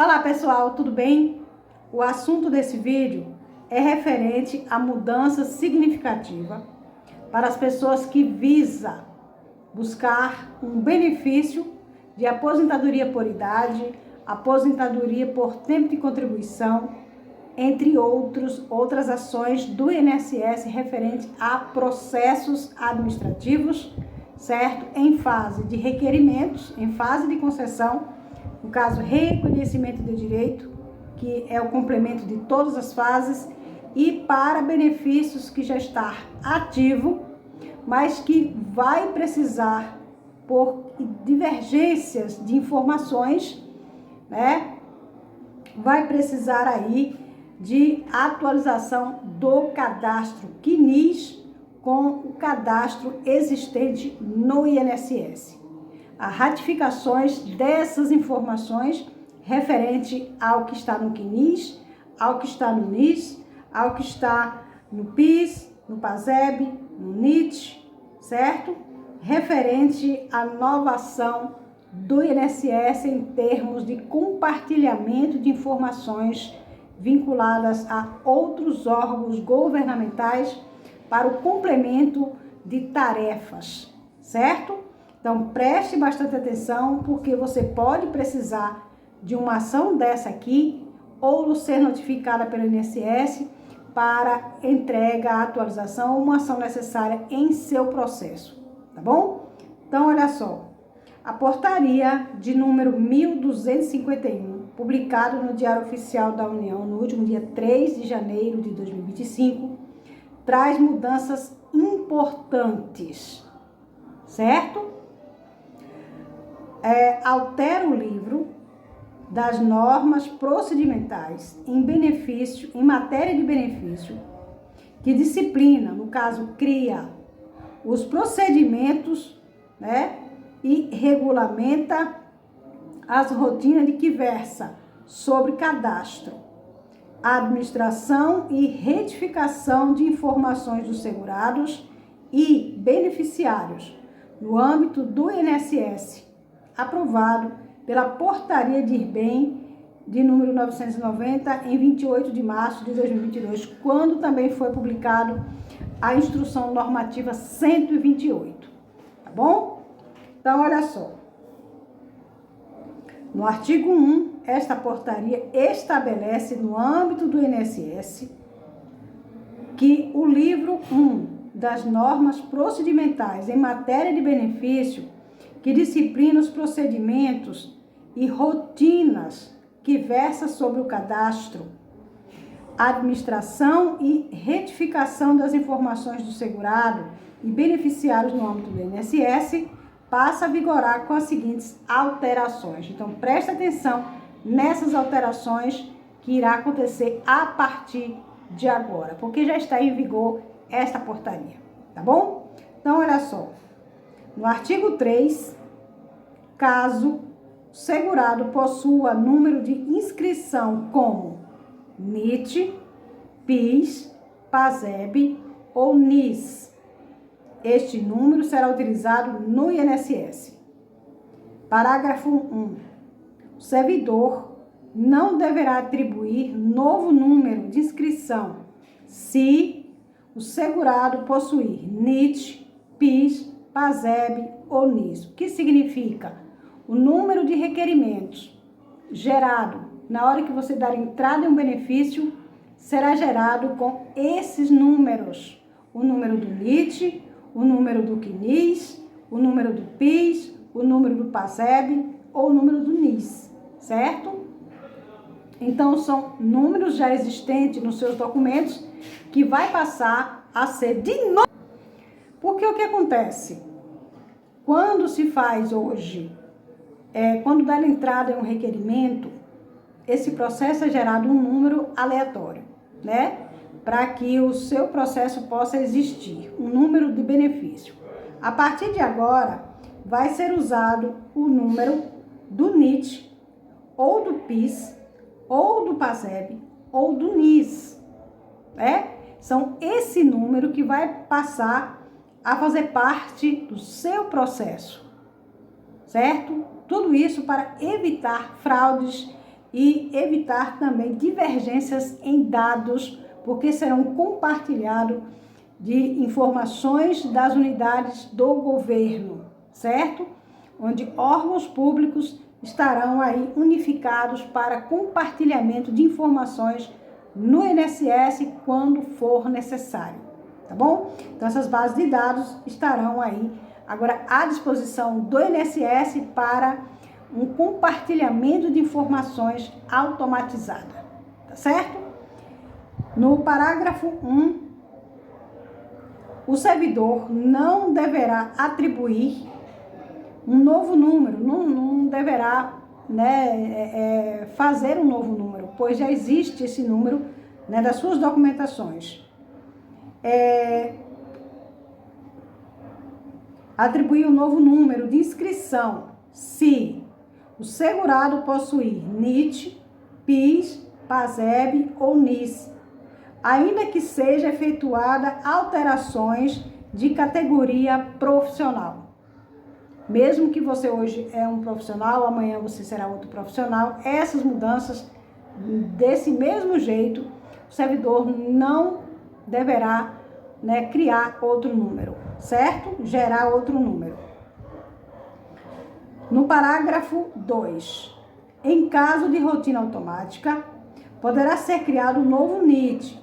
Olá pessoal, tudo bem? O assunto desse vídeo é referente à mudança significativa para as pessoas que visam buscar um benefício de aposentadoria por idade, aposentadoria por tempo de contribuição, entre outras ações do INSS referente a processos administrativos, certo? Em fase de requerimentos, em fase de concessão, no caso, reconhecimento de direito, que é o complemento de todas as fases, e para benefícios que já está ativo, mas que vai precisar, por divergências de informações, né? Vai precisar aí de atualização do cadastro CNIS com o cadastro existente no INSS. As ratificações dessas informações referente ao que está no CNIS, ao que está no NIS, ao que está no PIS, no PASEB, no NIT, certo? Referente à inovação do INSS em termos de compartilhamento de informações vinculadas a outros órgãos governamentais para o complemento de tarefas, certo? Então, preste bastante atenção, porque você pode precisar de uma ação dessa aqui ou ser notificada pelo INSS para entrega, atualização ou uma ação necessária em seu processo, tá bom? Então, olha só, a portaria de número 1251, publicado no Diário Oficial da União no último dia 3 de janeiro de 2025, traz mudanças importantes, certo? Altera o livro das normas procedimentais em matéria de benefício, que disciplina, no caso, cria os procedimentos, né, e regulamenta as rotinas de que versa sobre cadastro, administração e retificação de informações dos segurados e beneficiários no âmbito do INSS, aprovado pela Portaria de IRBEM de número 990 em 28 de março de 2022, quando também foi publicado a Instrução Normativa 128, tá bom? Então, olha só. No artigo 1, esta portaria estabelece no âmbito do INSS que o livro 1 das normas procedimentais em matéria de benefício, que disciplina os procedimentos e rotinas que versa sobre o cadastro, administração e retificação das informações do segurado e beneficiários no âmbito do INSS, passa a vigorar com as seguintes alterações. Então, presta atenção nessas alterações que irá acontecer a partir de agora, porque já está em vigor esta portaria, tá bom? Então, olha só. No artigo 3, caso o segurado possua número de inscrição como NIT, PIS, PASEB ou NIS, este número será utilizado no INSS. Parágrafo 1. O servidor não deverá atribuir novo número de inscrição se o segurado possuir NIT, PIS, PASEB ou NIS. O que significa? O número de requerimentos gerado na hora que você dar entrada em um benefício será gerado com esses números. O número do NIT, o número do CNIS, o número do PIS, o número do PASEB ou o número do NIS, certo? Então, são números já existentes nos seus documentos que vai passar a ser de novo. Porque o que acontece? Quando se faz hoje, quando dá entrada em um requerimento, esse processo é gerado um número aleatório, né? Para que o seu processo possa existir, um número de benefício. A partir de agora, vai ser usado o número do NIT, ou do PIS, ou do PASEB, ou do NIS, né? São esse número que vai passar a fazer parte do seu processo, certo? Tudo isso para evitar fraudes e evitar também divergências em dados, porque serão compartilhados de informações das unidades do governo, certo? Onde órgãos públicos estarão aí unificados para compartilhamento de informações no INSS quando for necessário, tá bom? Então essas bases de dados estarão aí agora à disposição do INSS para um compartilhamento de informações automatizada, tá certo? No parágrafo 1, o servidor não deverá atribuir um novo número, não deverá, né, fazer um novo número, pois já existe esse número, né, das suas documentações. Atribuir um novo número de inscrição se o segurado possuir NIT, PIS, PASEB ou NIS, ainda que seja efetuada alterações de categoria profissional. Mesmo que você hoje é um profissional, amanhã você será outro profissional, essas mudanças, desse mesmo jeito, o servidor não deverá, né, criar outro número, certo? Gerar outro número. No parágrafo 2, em caso de rotina automática, poderá ser criado um novo NIT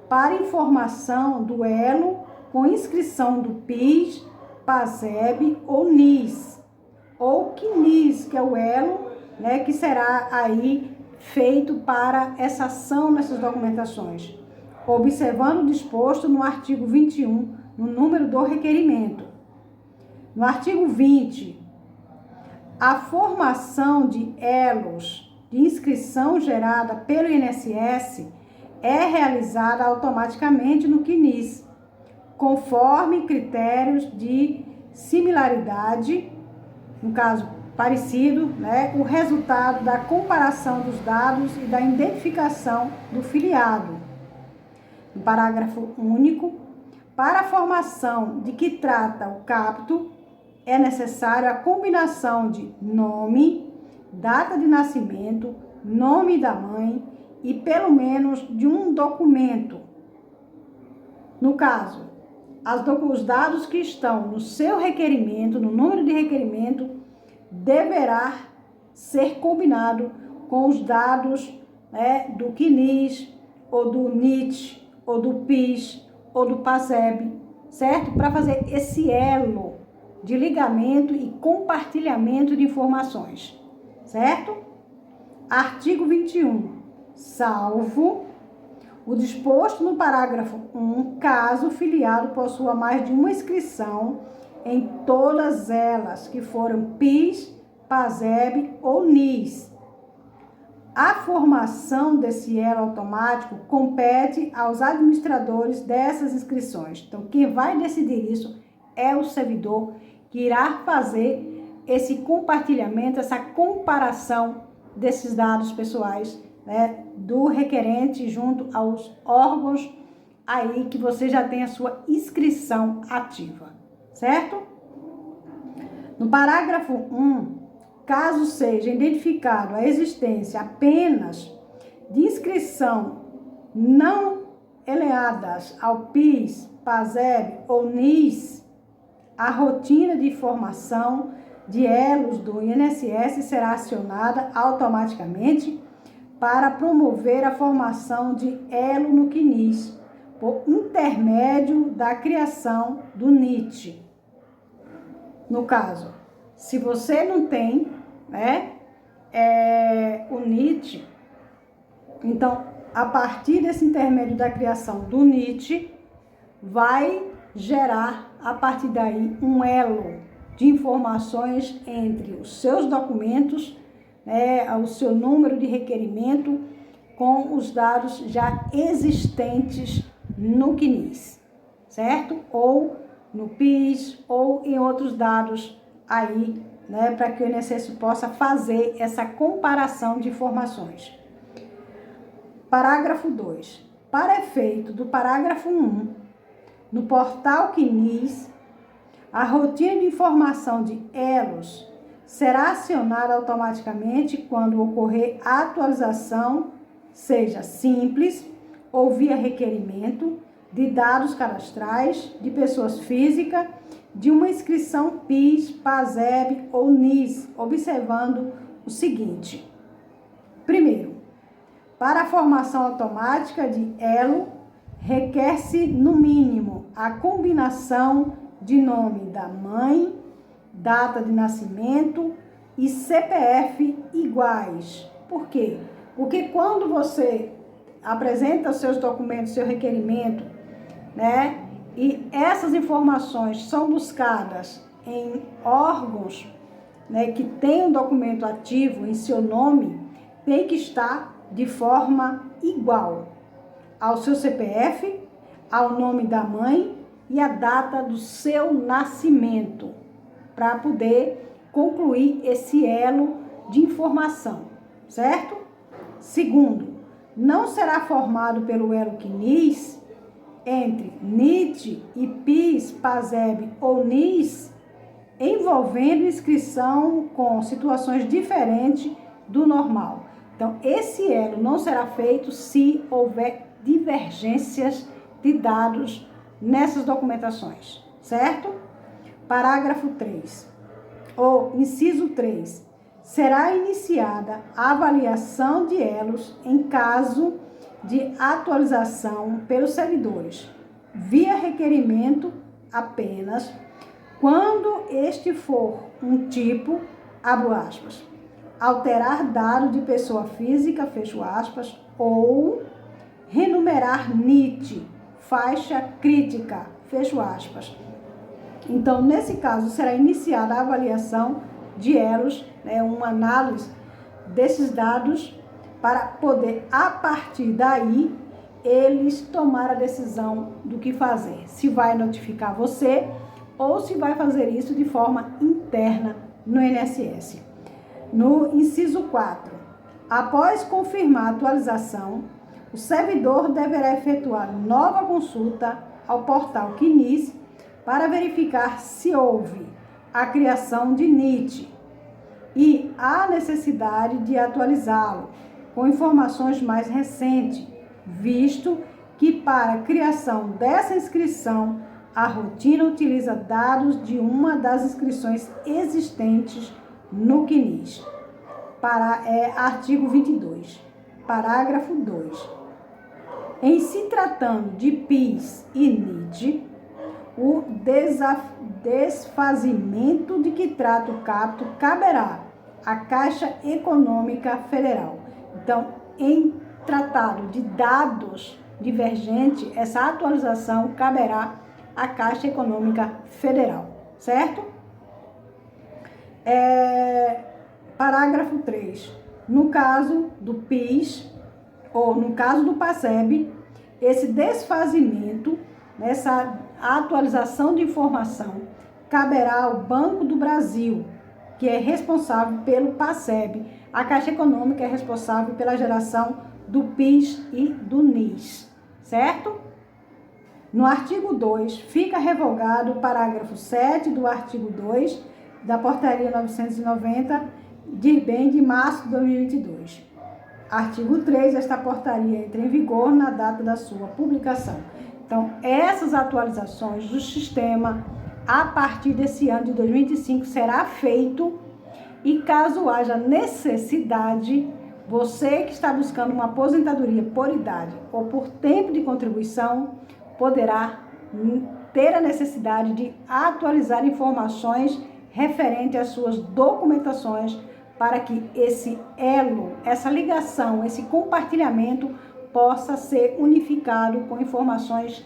para informação do elo com inscrição do PIS, PASEB ou NIS, ou QNIS, que é o elo, né, que será aí feito para essa ação nessas documentações, observando o disposto no artigo 21, no número do requerimento. No artigo 20, a formação de elos de inscrição gerada pelo INSS é realizada automaticamente no QNIS, conforme critérios de similaridade, no caso parecido, né, o resultado da comparação dos dados e da identificação do filiado. No parágrafo único, para a formação de que trata o capto, é necessário a combinação de nome, data de nascimento, nome da mãe e pelo menos de um documento. No caso, os dados que estão no seu requerimento, no número de requerimento, deverá ser combinado com os dados, né, do QNIS, ou do NIT, ou do PIS, ou do PASEB, certo? Para fazer esse elo de ligamento e compartilhamento de informações, certo? Artigo 21. Salvo o disposto no parágrafo 1, caso o filiado possua mais de uma inscrição em todas elas que foram PIS, PASEB ou NIS. A formação desse elo automático compete aos administradores dessas inscrições. Então, quem vai decidir isso é o servidor que irá fazer esse compartilhamento, essa comparação desses dados pessoais, né, do requerente junto aos órgãos aí que você já tem a sua inscrição ativa, certo? No parágrafo 1, caso seja identificado a existência apenas de inscrição não eleadas ao PIS, PASEB ou NIS, a rotina de formação de elos do INSS será acionada automaticamente para promover a formação de elo no QNIS, por intermédio da criação do NIT. No caso, se você não tem, né, o NIT, então, a partir desse intermédio da criação do NIT, vai gerar, a partir daí, um elo de informações entre os seus documentos, né, o seu número de requerimento, com os dados já existentes no QNIS, certo? Ou no PIS, ou em outros dados aí, né, para que o INSS possa fazer essa comparação de informações. Parágrafo 2. Para efeito do parágrafo 1, no portal QNIS, a rotina de informação de elos será acionada automaticamente quando ocorrer a atualização, seja simples ou via requerimento, de dados cadastrais de pessoas físicas, de uma inscrição PIS, PASEB ou NIS, observando o seguinte. Primeiro, para a formação automática de elo, requer-se, no mínimo, a combinação de nome da mãe, data de nascimento e CPF iguais. Por quê? Porque quando você apresenta os seus documentos, seu requerimento, né, e essas informações são buscadas em órgãos, né, que tem um documento ativo em seu nome, tem que estar de forma igual ao seu CPF, ao nome da mãe e a data do seu nascimento, para poder concluir esse elo de informação, certo? Segundo, não será formado pelo elo CNIS entre NIT e PIS, PASEB ou NIS, envolvendo inscrição com situações diferentes do normal. Então, esse elo não será feito se houver divergências de dados nessas documentações, certo? Parágrafo 3, ou inciso 3, será iniciada a avaliação de elos em caso de atualização pelos servidores, via requerimento apenas, quando este for um tipo, abro aspas, alterar dado de pessoa física, fecho aspas, ou renumerar NIT, faixa crítica, fecho aspas. Então, nesse caso, será iniciada a avaliação de elos, né, uma análise desses dados para poder, a partir daí, eles tomar a decisão do que fazer. Se vai notificar você ou se vai fazer isso de forma interna no INSS. No inciso 4, após confirmar a atualização, o servidor deverá efetuar nova consulta ao portal CNIS para verificar se houve a criação de NIT e a necessidade de atualizá-lo com informações mais recentes, visto que para a criação dessa inscrição, a rotina utiliza dados de uma das inscrições existentes no CNIS. Artigo 22, parágrafo 2. Em se tratando de PIS e NIT, o desfazimento de que trata o capto caberá à Caixa Econômica Federal. Então, em tratado de dados divergentes, essa atualização caberá à Caixa Econômica Federal, certo? Parágrafo 3. No caso do PIS, ou no caso do PASEB, esse desfazimento, essa atualização de informação, caberá ao Banco do Brasil, que é responsável pelo PASEB. A Caixa Econômica é responsável pela geração do PIS e do NIS, certo? No artigo 2, fica revogado o parágrafo 7 do artigo 2 da Portaria 990, de março de 2022. Artigo 3, esta portaria entra em vigor na data da sua publicação. Então, essas atualizações do sistema, a partir desse ano de 2025, será feito, e caso haja necessidade, você que está buscando uma aposentadoria por idade ou por tempo de contribuição, poderá ter a necessidade de atualizar informações referentes às suas documentações, para que esse elo, essa ligação, esse compartilhamento possa ser unificado com informações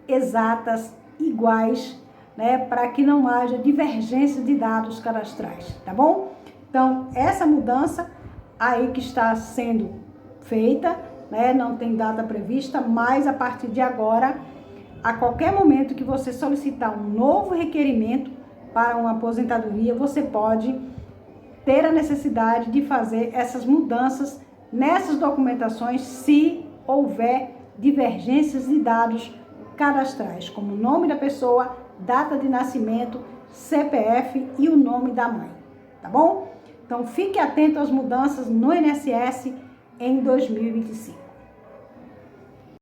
exatas, iguais, né, para que não haja divergência de dados cadastrais, tá bom? Então, essa mudança aí que está sendo feita, né, não tem data prevista, mas a partir de agora, a qualquer momento que você solicitar um novo requerimento para uma aposentadoria, você pode ter a necessidade de fazer essas mudanças nessas documentações se houver divergências de dados cadastrais, como o nome da pessoa, data de nascimento, CPF e o nome da mãe. tá bom? Então, fique atento às mudanças no INSS em 2025.